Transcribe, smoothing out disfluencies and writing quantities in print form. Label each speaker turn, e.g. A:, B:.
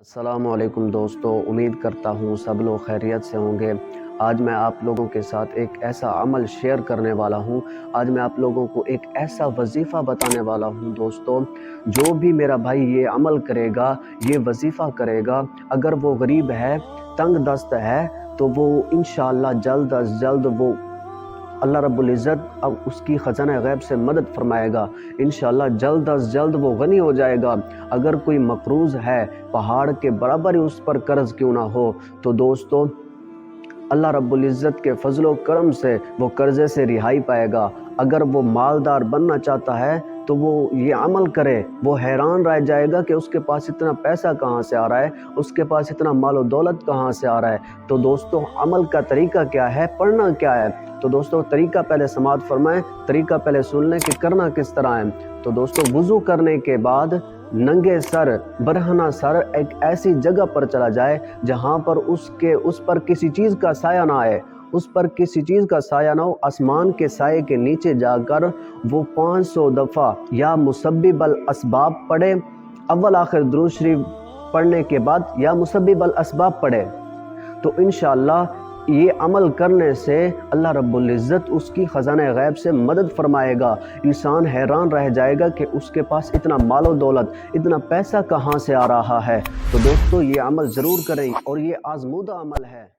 A: السلام علیکم دوستو، امید کرتا ہوں سب لوگ خیریت سے ہوں گے۔ آج میں آپ لوگوں کے ساتھ ایک ایسا عمل شیئر کرنے والا ہوں۔ آج میں آپ لوگوں کو ایک ایسا وظیفہ بتانے والا ہوں دوستو، جو بھی میرا بھائی یہ عمل کرے گا، یہ وظیفہ کرے گا، اگر وہ غریب ہے، تنگ دست ہے، تو وہ انشاءاللہ جلد از جلد وہ اللہ رب العزت اب اس کی خزانہ غیب سے مدد فرمائے گا۔ انشاءاللہ جلد از جلد وہ غنی ہو جائے گا۔ اگر کوئی مقروض ہے، پہاڑ کے برابر ہی اس پر قرض کیوں نہ ہو، تو دوستو اللہ رب العزت کے فضل و کرم سے وہ قرضے سے رہائی پائے گا۔ اگر وہ مالدار بننا چاہتا ہے تو وہ یہ عمل کرے، وہ حیران رہ جائے گا کہ اس کے پاس اتنا پیسہ کہاں سے آ رہا ہے، اس کے پاس اتنا مال و دولت کہاں سے آ رہا ہے۔ تو دوستو عمل کا طریقہ کیا ہے، پڑھنا کیا ہے؟ تو دوستو طریقہ پہلے سماعت فرمائیں، طریقہ پہلے سن لیں کہ کرنا کس طرح ہے۔ تو دوستو وضو کرنے کے بعد ننگے سر، برہنہ سر ایک ایسی جگہ پر چلا جائے جہاں پر اس پر کسی چیز کا سایہ نہ آئے، اس پر کسی چیز کا سایہ نہ ہو۔ آسمان کے سائے کے نیچے جا کر وہ 500 دفعہ یا مسبب الاسباب پڑھے، اول آخر درود شریف پڑھنے کے بعد یا مسبب الاسباب پڑھے، تو انشاءاللہ یہ عمل کرنے سے اللہ رب العزت اس کی خزانہ غیب سے مدد فرمائے گا۔ انسان حیران رہ جائے گا کہ اس کے پاس اتنا مال و دولت، اتنا پیسہ کہاں سے آ رہا ہے۔ تو دوستو یہ عمل ضرور کریں، اور یہ آزمودہ عمل ہے۔